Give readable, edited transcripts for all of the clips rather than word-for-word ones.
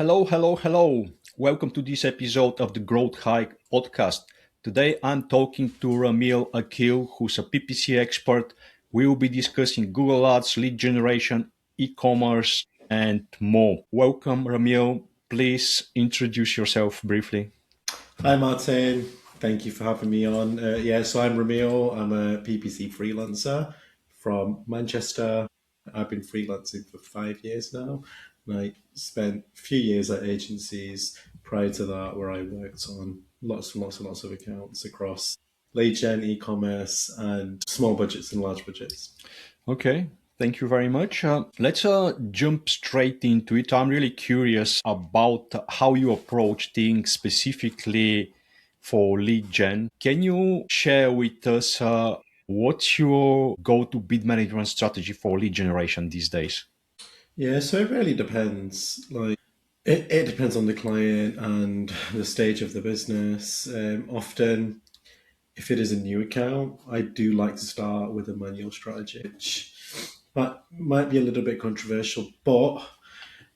Hello, hello, hello. Welcome to this episode of the Growth Hike podcast. Today I'm talking to Ramial Aqeel, who's a PPC expert. We will be discussing Google Ads, lead generation, e-commerce, and more. Welcome, Ramial. Please introduce yourself briefly. Hi, Martin. Thank you for having me on. So I'm Ramial. I'm a PPC freelancer from Manchester. I've been freelancing for 5 years now. And I spent a few years at agencies prior to that where I worked on lots of accounts across lead gen, e-commerce, and small budgets and large budgets. Okay, thank you very much. Let's jump straight into it. I'm really curious about how you approach things specifically for lead gen. Can you share with us what's your go-to bid management strategy for lead generation these days? Yeah, so it really depends. It depends on the client and the stage of the business. Often if it is a new account, I do like to start with a manual strategy, which might be a little bit controversial, but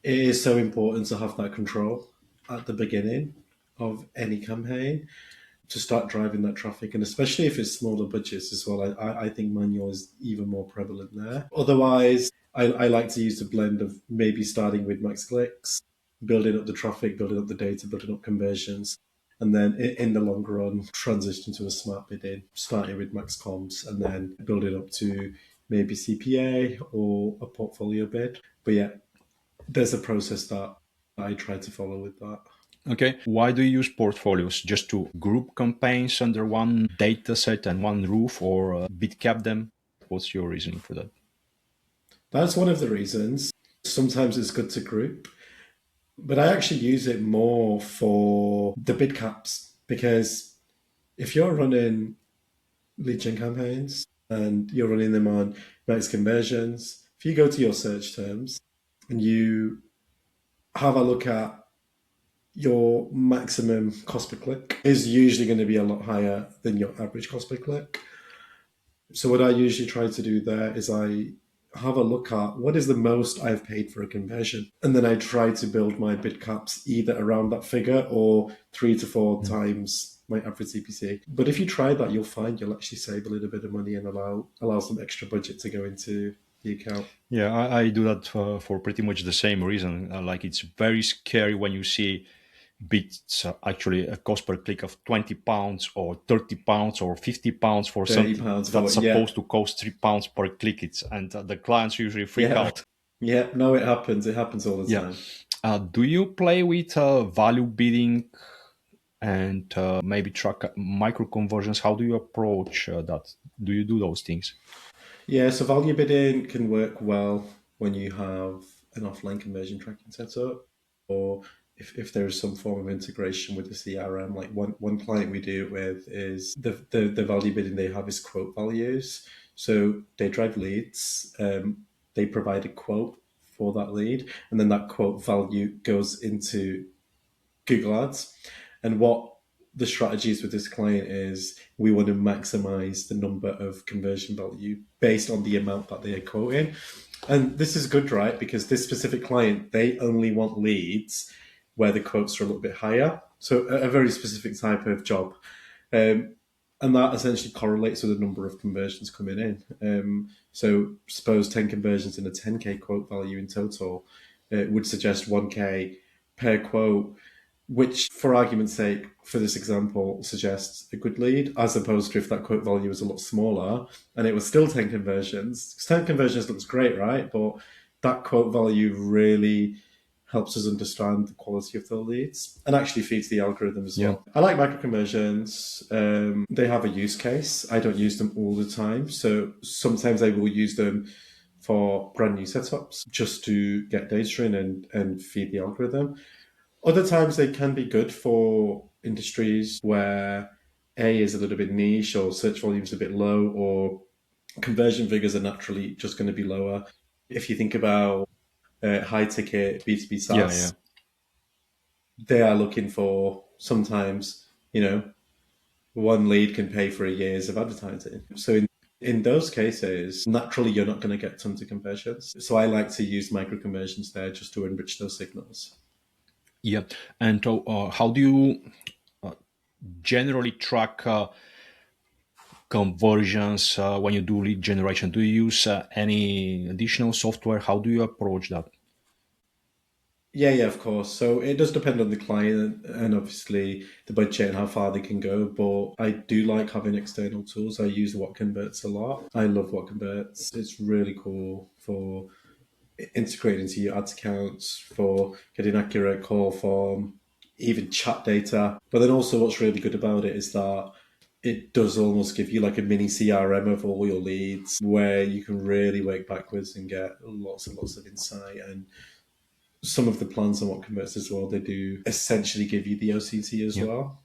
it is so important to have that control at the beginning of any campaign to start driving that traffic. And especially if it's smaller budgets as well, I think manual is even more prevalent there. Otherwise, I like to use a blend of maybe starting with max clicks, building up the traffic, building up the data, building up conversions, and then in the long run, transition to a smart bidding, starting with max comms and then building up to maybe CPA or a portfolio bid. But yeah, there's a process that I try to follow with that. Okay, why do you use portfolios? Just to group campaigns under one data set and one roof or bid cap them? What's your reasoning for that? That's one of the reasons. Sometimes it's good to group, but I actually use it more for the bid caps because if you're running lead gen campaigns and you're running them on max conversions, if you go to your search terms and you have a look at your maximum cost per click is usually going to be a lot higher than your average cost per click. So what I usually try to do there is I have a look at what is the most I've paid for a conversion. And then I try to build my bid caps either around that figure or 3 to 4 times my average CPC. But if you try that, you'll find you'll actually save a little bit of money and allow some extra budget to go into the account. Yeah, I do that for pretty much the same reason. Like it's very scary when you see bids actually a cost per click of £20 or £30 or £50 for Thirty something pounds for that's it. Yeah. supposed to cost £3 per click. And the clients usually freak Yeah. out. Yeah. No, it happens. It happens all the Yeah. time. Do you play with value bidding and maybe track micro conversions? How do you approach that? Do you do those things? Yeah, so value bidding can work well when you have an offline conversion tracking setup, or if there is some form of integration with the CRM. Like one client we do it with is the value bidding they have is quote values. So they drive leads, they provide a quote for that lead, and then that quote value goes into Google Ads. And what the strategies with this client is we want to maximize the number of conversion value based on the amount that they are quoting. And this is good, right? Because this specific client, they only want leads where the quotes are a little bit higher. So a very specific type of job. And that essentially correlates with the number of conversions coming in. So suppose 10 conversions in a 10K quote value in total, it would suggest 1K per quote, which, for argument's sake, for this example, suggests a good lead, as opposed to if that quote value was a lot smaller and it was still 10 conversions. 10 conversions looks great, right? But that quote value really helps us understand the quality of the leads and actually feeds the algorithm as Yeah. well. I like micro conversions. They have a use case. I don't use them all the time. So sometimes I will use them for brand new setups just to get data in and feed the algorithm. Other times they can be good for industries where A is a little bit niche or search volume is a bit low or conversion figures are naturally just going to be lower. If you think about high ticket B2B Yeah, yeah. SaaS, they are looking for sometimes, one lead can pay for a year's of advertising. So in those cases, naturally, you're not going to get tons of conversions. So I like to use micro conversions there just to enrich those signals. Yeah. And how do you uh, generally track conversions when you do lead generation? Do you use any additional software? How do you approach that? Yeah, of course. So it does depend on the client and obviously the budget and how far they can go. But I do like having external tools. I use What Converts a lot. I love What Converts. It's really cool for integrating into your ads accounts, for getting accurate call form, even chat data. But then also what's really good about it is that it does almost give you like a mini CRM of all your leads where you can really work backwards and get lots and lots of insight. And some of the plans on What Converts as well, they do essentially give you the OCT as Yeah. well.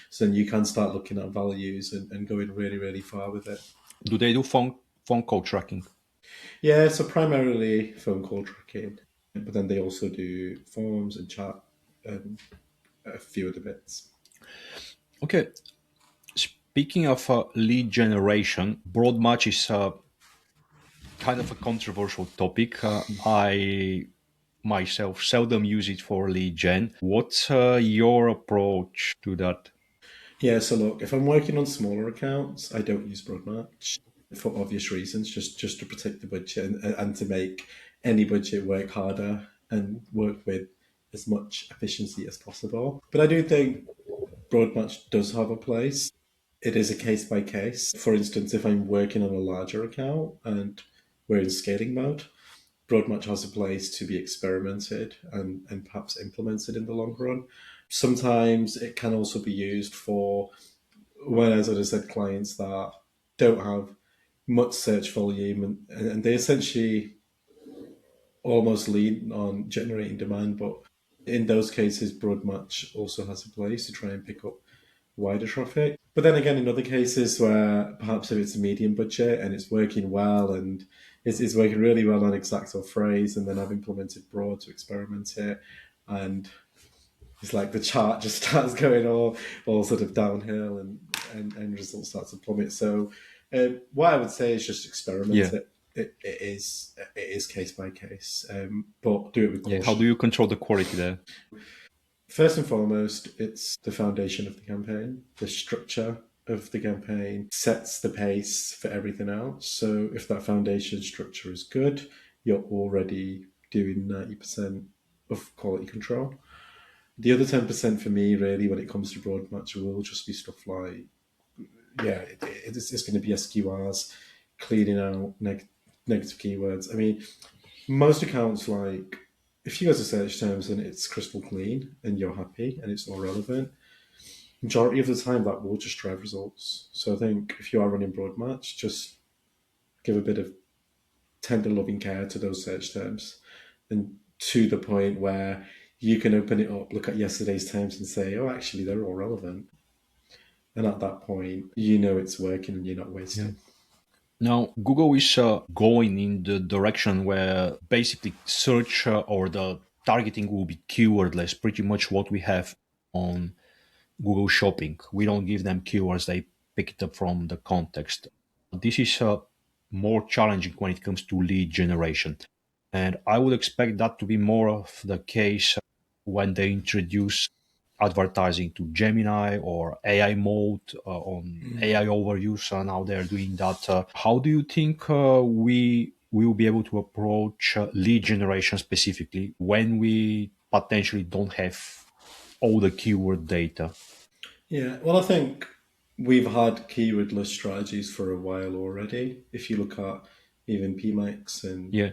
So then you can start looking at values and going really, really far with it. Do they do phone call tracking? Yeah, so primarily phone call tracking, but then they also do forms and chat and a few other bits. Okay. Speaking of lead generation, broad match is kind of a controversial topic. I myself seldom use it for lead gen. What's your approach to that? Yeah, so look, if I'm working on smaller accounts, I don't use Broadmatch for obvious reasons, just to protect the budget and to make any budget work harder and work with as much efficiency as possible. But I do think Broadmatch does have a place. It is a case by case. For instance, if I'm working on a larger account and we're in scaling mode, Broadmatch has a place to be experimented and perhaps implemented in the long run. Sometimes it can also be used for, when, as I said, clients that don't have much search volume and they essentially almost lean on generating demand. But in those cases, Broadmatch also has a place to try and pick up wider traffic. But then again, in other cases where perhaps if it's a medium budget and it's working well and it's working really well on exact or phrase, and then I've implemented Broad to experiment it, and it's like the chart just starts going all sort of downhill and results start to plummet. So what I would say is just experiment Yeah. it. It is case by case, but do it with Yeah. How do caution. you control the quality there? First and foremost, it's the foundation of the campaign. The structure of the campaign sets the pace for everything else. So if that foundation structure is good, you're already doing 90% of quality control. The other 10% for me, really, when it comes to broad match, will just be stuff like, yeah, it's going to be SQRs, cleaning out negative keywords. I mean, most accounts, like, if you go to search terms and it's crystal clean and you're happy and it's all relevant, majority of the time that will just drive results. So I think if you are running broad match, just give a bit of tender loving care to those search terms and to the point where you can open it up, look at yesterday's terms and say, oh, actually, they're all relevant. And at that point, you know it's working and you're not Yeah. wasting. Now, Google is going in the direction where basically search or the targeting will be keywordless, pretty much what we have on Google Shopping. We don't give them keywords, they pick it up from the context. This is more challenging when it comes to lead generation. And I would expect that to be more of the case when they introduce advertising to Gemini or AI mode on AI overuse. Now they're doing that. How do you think we will be able to approach lead generation specifically when we potentially don't have all the keyword data? Yeah, well, I think we've had keywordless strategies for a while already. If you look at even PMAX and Yeah,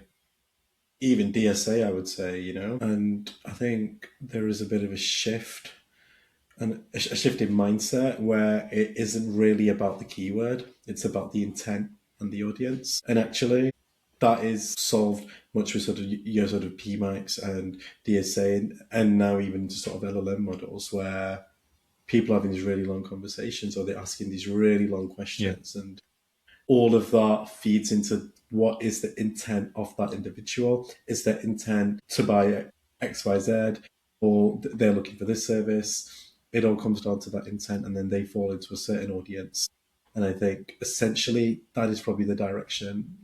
even DSA, I would say, and I think there is a bit of a shift and a shift in mindset where it isn't really about the keyword, it's about the intent and the audience. And actually, that is solved much with sort of your sort of PMAX and DSA and now even sort of LLM models where people are having these really long conversations or they're asking these really long yeah, questions and all of that feeds into what is the intent of that individual. Is their intent to buy XYZ or they're looking for this service? It all comes down to that intent and then they fall into a certain audience. And I think essentially that is probably the direction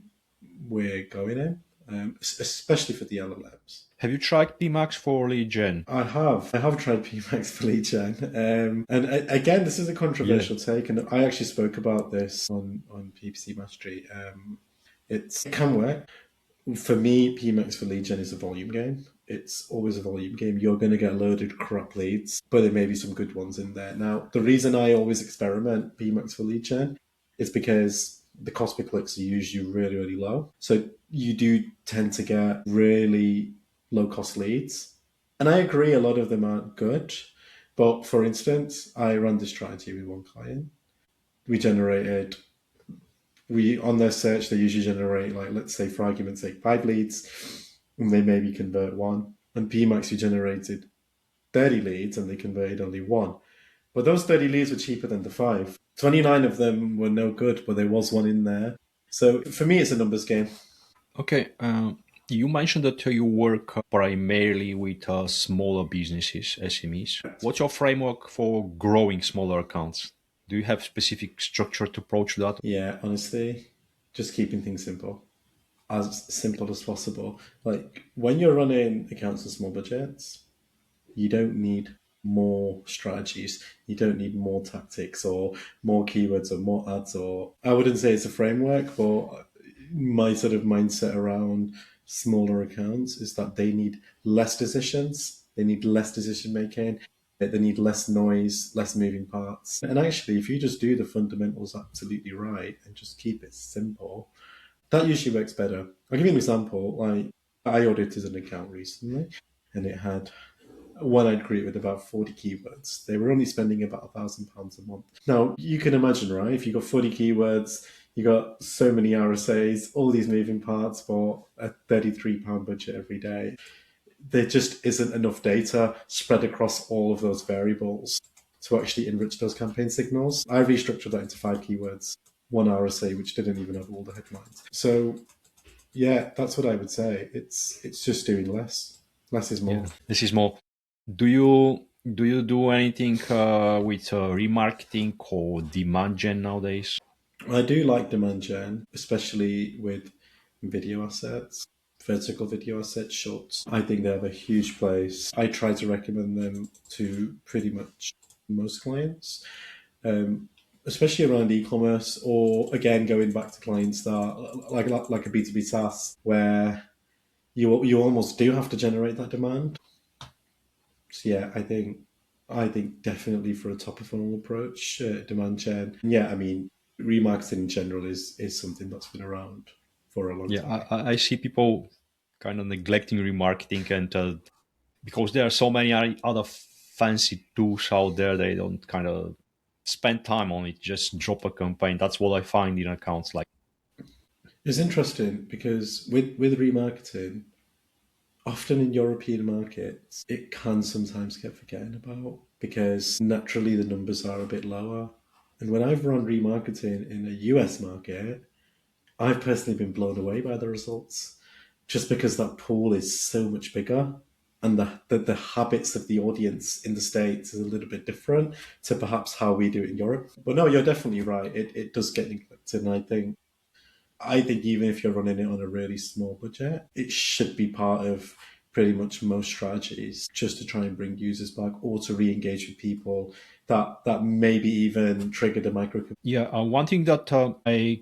we're going in, especially for the LLMs. Have you tried PMAX for lead gen? I have. I have tried PMAX for lead gen. Again, this is a Yeah. controversial take, and I actually spoke about this on PPC Mastery. It can work. For me, PMAX for lead gen is a volume game. It's always a volume game. You're going to get loaded crap leads, but there may be some good ones in there. Now, the reason I always experiment PMAX for lead gen is because the cost per clicks are usually really, really low. So you do tend to get really low cost leads. And I agree, a lot of them aren't good. But for instance, I ran this strategy with one client. We generated we on their search they usually generate, like, let's say for argument's sake, 5 leads, and they maybe convert one. And PMAX we generated 30 leads and they converted only one. But those 30 leads were cheaper than the 5. 29 of them were no good, but there was one in there. So for me, it's a numbers game. Okay. You mentioned that you work primarily with smaller businesses, SMEs. What's your framework for growing smaller accounts? Do you have specific structure to approach that? Yeah, honestly, just keeping things simple as possible. Like when you're running accounts with small budgets, you don't need more strategies. You don't need more tactics or more keywords or more ads. Or I wouldn't say it's a framework, but my sort of mindset around smaller accounts is that they need less decisions. They need less decision making. They need less noise, less moving parts. And actually, if you just do the fundamentals absolutely right and just keep it simple, that usually works better. I'll give you an example. Like I audited an account recently, and it had one I'd create with about 40 keywords. They were only spending about £1,000 a month. Now, you can imagine, right? If you got 40 keywords, you got so many RSAs, all these moving parts for a £33 budget every day. There just isn't enough data spread across all of those variables to actually enrich those campaign signals. I restructured that into 5 keywords, one RSA, which didn't even have all the headlines. So yeah, that's what I would say. It's just doing less. Less is more. Yeah, this is more. Do you do anything with remarketing or demand gen nowadays? I do like demand gen, especially with video assets, vertical video assets, shorts. I think they have a huge place. I try to recommend them to pretty much most clients, especially around e-commerce, or again going back to clients that like a B2B SaaS where you almost do have to generate that demand. So yeah, I think definitely for a top of funnel approach, demand gen. Yeah, I mean, remarketing in general is something that's been around for a long Yeah, time. I see people kind of neglecting remarketing, and because there are so many other fancy tools out there, they don't kind of spend time on it. Just drop a campaign. That's what I find in accounts like. It's interesting because with remarketing, often in European markets, it can sometimes get forgotten about because naturally the numbers are a bit lower. And when I've run remarketing in a US market, I've personally been blown away by the results just because that pool is so much bigger and the habits of the audience in the States is a little bit different to perhaps how we do it in Europe. But no, you're definitely right. It does get neglected. And I think even if you're running it on a really small budget, it should be part of pretty much most strategies just to try and bring users back or to re-engage with people that maybe even triggered a micro. Yeah, one thing that I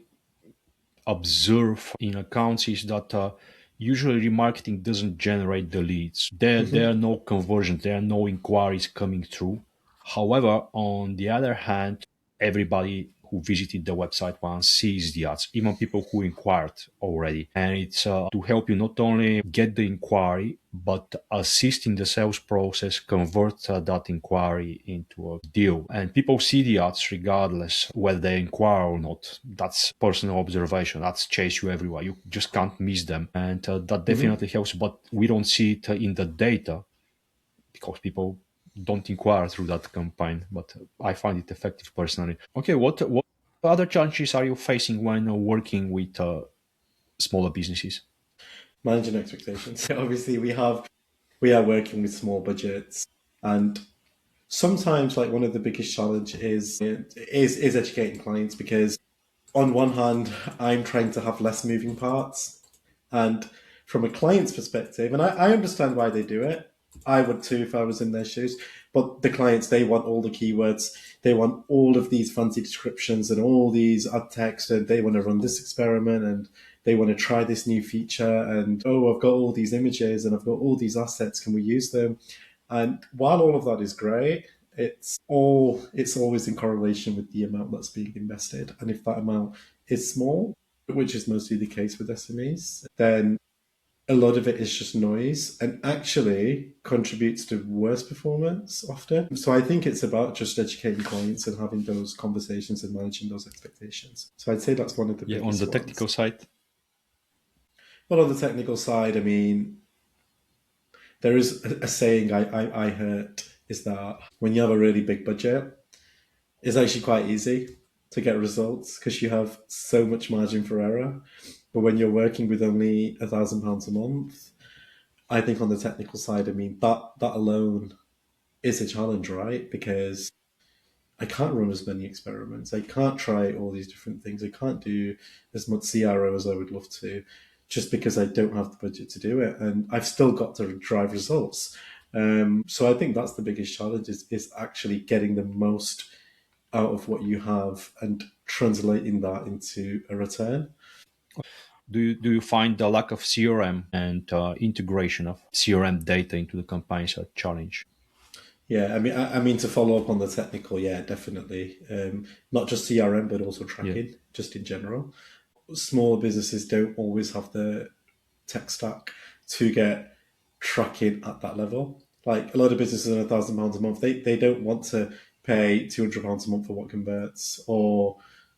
observe in accounts is that usually remarketing doesn't generate the leads. There are no conversions, there are no inquiries coming through. However, on the other hand, everybody who visited the website once sees the ads, even people who inquired already. And it's to help you not only get the inquiry, but assist in the sales process, convert that inquiry into a deal. And people see the ads regardless whether they inquire or not. That's personal observation. That's chase you everywhere. You just can't miss them. And that Mhm. definitely helps, but we don't see it in the data because people don't inquire through that campaign, but I find it effective personally. Okay, what other challenges are you facing when working with smaller businesses? Managing expectations. Obviously, we are working with small budgets, and sometimes like one of the biggest challenge is educating clients because on one hand, I'm trying to have less moving parts, and from a client's perspective, and I understand why they do it. I would too if I was in their shoes. But the clients, they want all the keywords. They want all of these fancy descriptions and all these ad text, and they want to run this experiment and they want to try this new feature. And oh, I've got all these images and I've got all these assets. Can we use them? And while all of that is great, it's always in correlation with the amount that's being invested. And if that amount is small, which is mostly the case with SMEs, then a lot of it is just noise and actually contributes to worse performance often. So I think it's about just educating clients and having those conversations and managing those expectations. So I'd say that's one of the biggest on the ones. technical side. Well, on the technical side, I mean, there is a saying I heard is that when you have a really big budget, it's actually quite easy to get results because you have so much margin for error. But when you're working with only £1,000 a month, I think on the technical side, I mean, that alone is a challenge, right? Because I can't run as many experiments. I can't try all these different things. I can't do as much CRO as I would love to, just because I don't have the budget to do it. And I've still got to drive results. So I think that's the biggest challenge is actually getting the most out of what you have and translating that into a return. Do you find the lack of CRM and integration of CRM data into the campaigns a challenge? Yeah, I mean to follow up on the technical, yeah, definitely. Not just CRM, but also Yeah. tracking, just in general. Smaller businesses don't always have the tech stack to get tracking at that level. Like a lot of businesses on £1,000 a month, they don't want to pay £200 a month for what converts or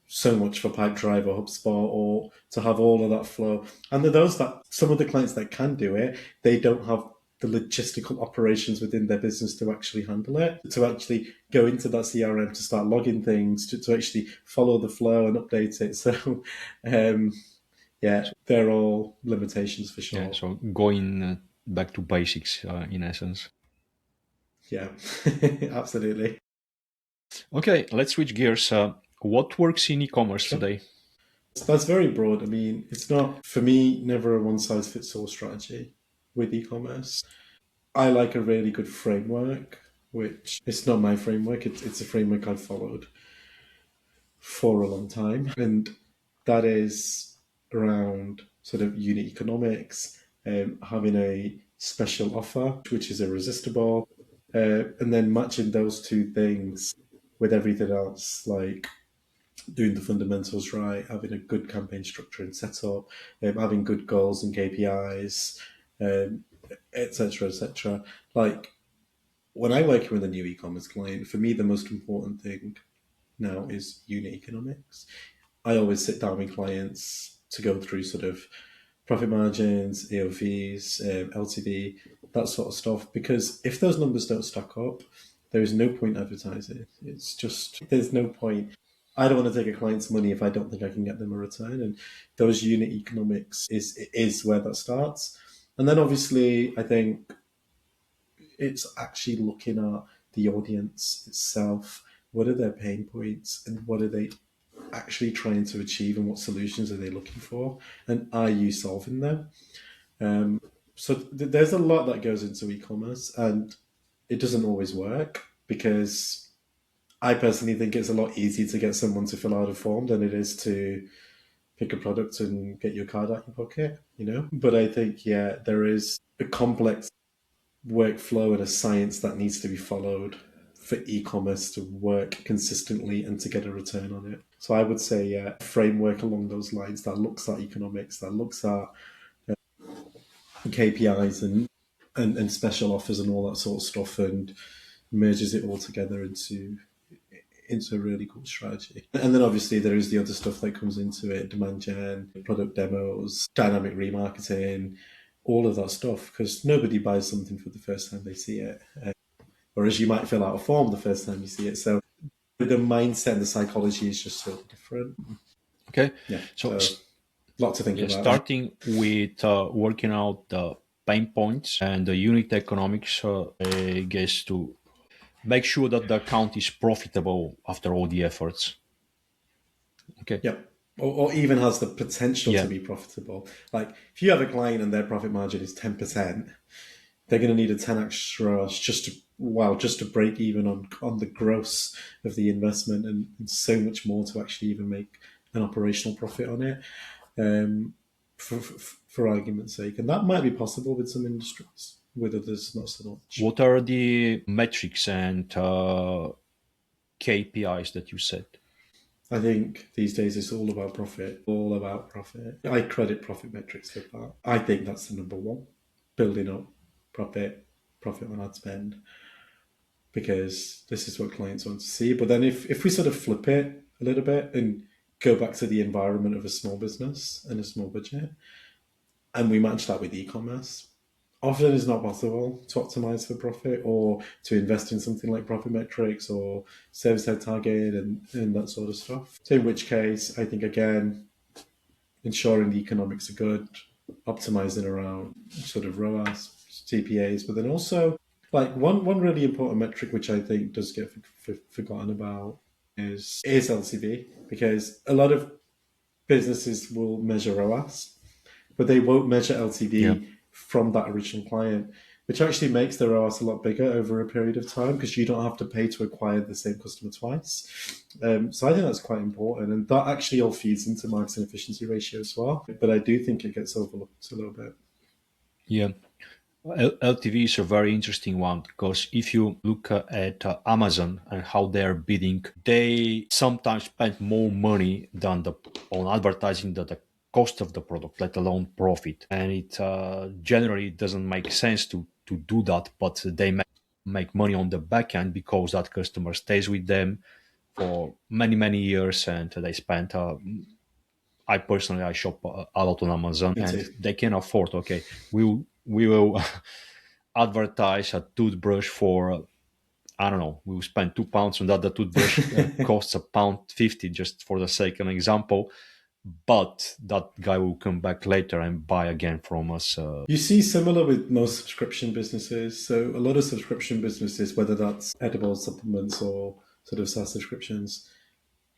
so much for Pipedrive or HubSpot or to have all of that flow. And those that some of the clients that can do it, they don't have the logistical operations within their business to actually handle it, to actually go into that CRM, to start logging things, to actually follow the flow and update it. So, yeah, they're all limitations for Yeah. sure. So going back to basics, in essence. Yeah, absolutely. Okay, let's switch gears. What works in e-commerce Sure. today? That's very broad. I mean, it's not, for me, never a one size fits all strategy with e commerce. I like a really good framework, which it's not my framework, it's a framework I've followed for a long time. And that is around sort of unit economics, having a special offer, which is irresistible, and then matching those two things with everything else, like doing the fundamentals right, having a good campaign structure and setup, having good goals and KPIs, etc., etc. Like when I work with a new e-commerce client, for me the most important thing now is unit economics. I always sit down with clients to go through sort of profit margins, AOVs, LTV, that sort of stuff. Because if those numbers don't stack up, there is no point advertising. It's just, there's no point. I don't want to take a client's money if I don't think I can get them a return. And those unit economics is where that starts. And then obviously, I think it's actually looking at the audience itself. What are their pain points and what are they actually trying to achieve and what solutions are they looking for? And are you solving them? So there's a lot that goes into e-commerce and it doesn't always work because I personally think it's a lot easier to get someone to fill out a form than it is to pick a product and get your card out your pocket, you know? But I think, yeah, there is a complex workflow and a science that needs to be followed for e-commerce to work consistently and to get a return on it. So I would say, yeah, a framework along those lines that looks at economics, that looks at KPIs and special offers and all that sort of stuff and merges it all together into a really cool strategy. And then obviously there is the other stuff that comes into it, demand gen, product demos, dynamic remarketing, all of that stuff, because nobody buys something for the first time they see it. Whereas you might fill out a form the first time you see it. So the mindset and the psychology is just so different. Okay, Yeah. so So a lot to think yeah, about. starting with working out the pain points and the unit economics, I guess to make sure that the account is profitable after all the efforts. Okay. Yep. or even has the potential to Yeah. be profitable. Like if you have a client and their profit margin is 10%, they're going to need a 10x ROAS just to break even on the gross of the investment, and so much more to actually even make an operational profit on it. Um, for argument's sake, and that might be possible with some industries, with others not so much. What are the metrics and KPIs that you set? I think these days it's all about profit, all about profit. I credit profit metrics for that. I think that's the number one, building up profit on ad spend, because this is what clients want to see. But then if we sort of flip it a little bit and go back to the environment of a small business and a small budget, and we match that with e-commerce, often it's not possible to optimize for profit or to invest in something like profit metrics or service head target and that sort of stuff. So in which case, I think again, ensuring the economics are good, optimizing around sort of ROAS, TPAs, but then also like one really important metric which I think does get forgotten about is LTV, because a lot of businesses will measure ROAS, but they won't measure Yeah. LTV from that original client, which actually makes their ROAS a lot bigger over a period of time because you don't have to pay to acquire the same customer twice. So I think that's quite important, and that actually all feeds into marketing efficiency ratio as well. But I do think it gets overlooked a little bit. Yeah. LTV is a very interesting one because if you look at Amazon and how they're bidding, they sometimes spend more money than on advertising than the cost of the product, let alone profit. And it generally doesn't make sense to do that, but they make money on the back end because that customer stays with them for many years, and they spend I personally I shop a lot on Amazon, Me and too. they can afford. Okay, we will advertise a toothbrush for I don't know. We will spend £2 on that. The toothbrush costs £1.50 just for the sake of an example. But that guy will come back later and buy again from us. You see similar with most subscription businesses. So a lot of subscription businesses, whether that's edible supplements or sort of SaaS subscriptions,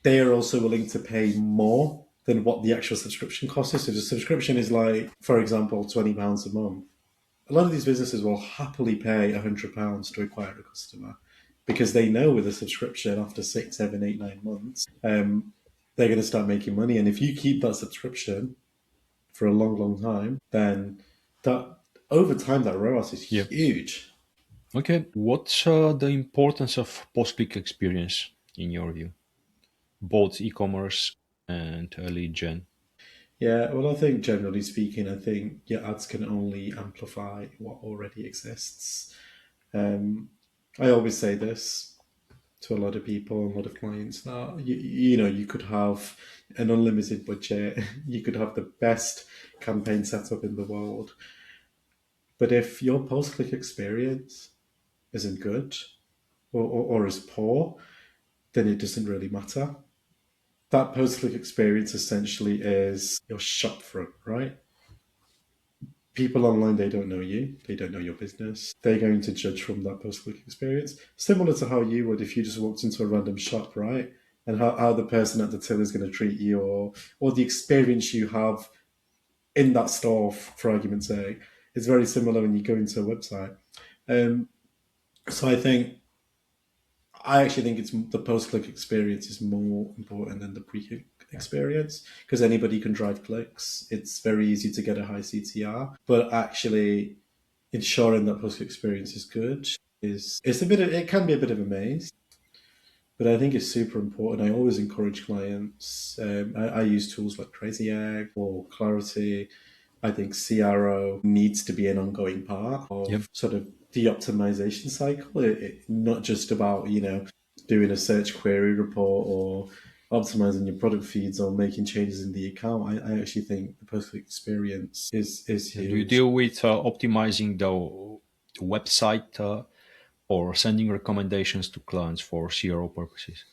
they are also willing to pay more than what the actual subscription cost is. So the subscription is like, for example, £20 a month. A lot of these businesses will happily pay £100 to acquire a customer because they know with a subscription after 6, 7, 8, 9 months, they're going to start making money. And if you keep that subscription for a long time, then that over time that ROAS is Yeah. huge. Okay. What's the importance of post-click experience in your view, both e-commerce and lead gen? Yeah, well, I think generally speaking, I think your ads can only amplify what already exists. Um, I always say this to a lot of people, a lot of clients, that you could have an unlimited budget, you could have the best campaign setup in the world, but if your post-click experience isn't good or is poor, then it doesn't really matter. That post-click experience essentially is your shop front, right? People online, they don't know you, they don't know your business, they're going to judge from that post-click experience, similar to how you would if you just walked into a random shop, right? And how the person at the till is going to treat you, or the experience you have in that store, for argument's sake, is very similar when you go into a website. So I actually think it's the post-click experience is more important than the pre-click experience, because anybody can drive clicks. It's very easy to get a high CTR, but actually ensuring that post experience is good is it's a bit of, it can be a bit of a maze, but I think it's super important. I always encourage clients. I use tools like Crazy Egg or Clarity. I think CRO needs to be an ongoing part Yep. of sort of the optimization cycle. Not just about doing a search query report or optimizing your product feeds or making changes in the account. I actually think the post experience is Yeah. Do you huge. deal with optimizing the website or sending recommendations to clients for CRO purposes?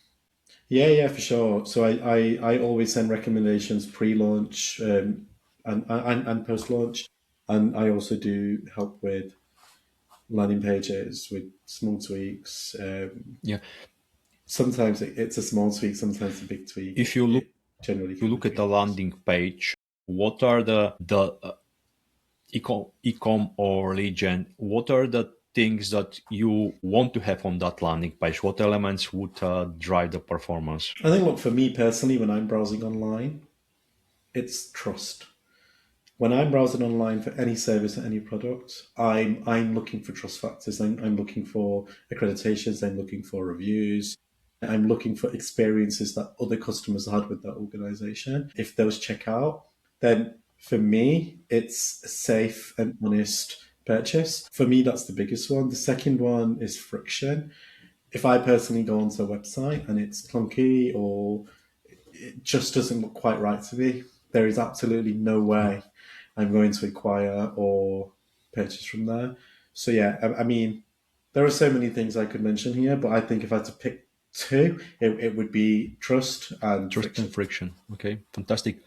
Yeah, for sure. So I always send recommendations pre-launch, and post-launch, and I also do help with landing pages with small tweaks. Yeah. Sometimes it's a small tweak, sometimes a big If tweak. you look generally You kind of look at the 3 months. landing page. What are the ecom or lead gen? What are the things that you want to have on that landing page? What elements would drive the performance? I think, look, for me personally, when I'm browsing online, it's trust. When I'm browsing online for any service or any product, I'm looking for trust factors. I'm looking for accreditations. I'm looking for reviews. I'm looking for experiences that other customers had with that organization. If those check out, then for me, it's a safe and honest purchase. For me, that's the biggest one. The second one is friction. If I personally go onto a website and it's clunky or it just doesn't look quite right to me, there is absolutely no way I'm going to acquire or purchase from there. So yeah, I mean, there are so many things I could mention here, but I think if I had to pick two, it would be trust and Trust and friction. friction. Okay, fantastic.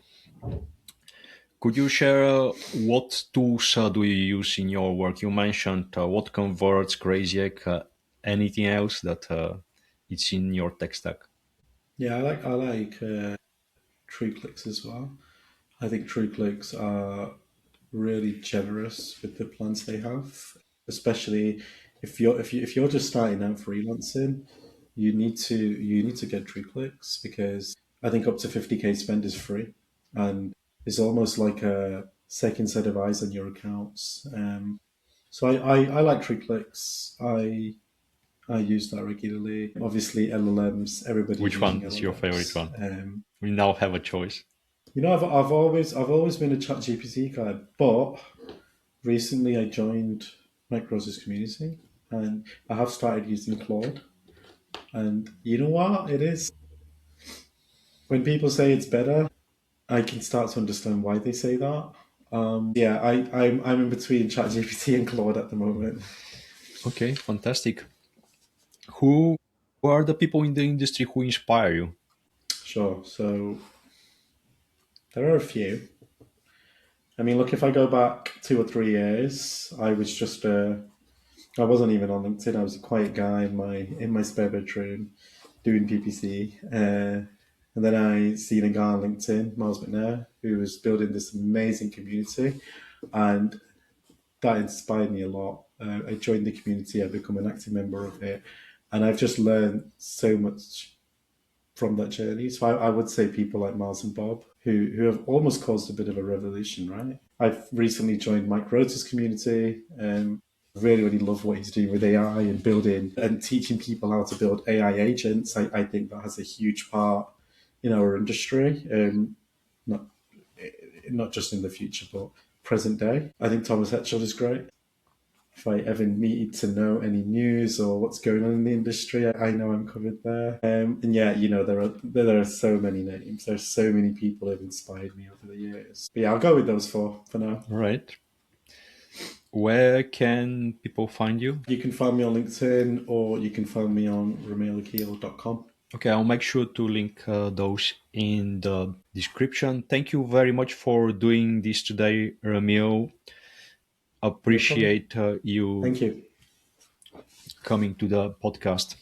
Could you share what tools do you use in your work? You mentioned what converts, Crazy Egg, anything else that it's in your tech stack? Yeah, I like True Clicks as well. I think True Clicks are really generous with the plans they have, especially if you're just starting out freelancing. You need to get True Clicks because I think up to 50K spend is free, and it's almost like a second set of eyes on your accounts. So I like True Clicks. I use that regularly. Obviously, LLMs. Everybody's Which using one is your favorite LLMs. one? We now have a choice. I've always been a ChatGPT guy, but recently I joined Mike Rose's community, and I have started using Claude. And you know what? It is when people say it's better, I can start to understand why they say that. Yeah, I'm in between ChatGPT and Claude at the moment. Okay, fantastic. Who, who are the people in the industry who inspire you? Sure. So there are a few. I mean, look, if I go back 2 or 3 years, I wasn't even on LinkedIn. I was a quiet guy in my spare bedroom doing PPC. And then I seen a guy on LinkedIn, Miles McNair, who was building this amazing community, and that inspired me a lot. I joined the community. I've become an active member of it, and I've just learned so much from that journey. So I would say people like Miles and Bob, who have almost caused a bit of a revolution, right? I've recently joined Mike Rota's community, and really love what he's doing with AI and building and teaching people how to build AI agents. I think that has a huge part in our industry, not not just in the future, but present day. I think Thomas Hetchel is great. If I ever needed to know any news or what's going on in the industry, I know I'm covered there. And yeah, there are so many names. There's so many people who have inspired me over the years. But yeah, I'll go with those four for now. All right. Where can people find you? You can find me on LinkedIn or you can find me on ramialaqeel.com. Okay, I'll make sure to link those in the description. Thank you very much for doing this today, Ramil. No problem. Appreciate you Thank you. coming to the podcast.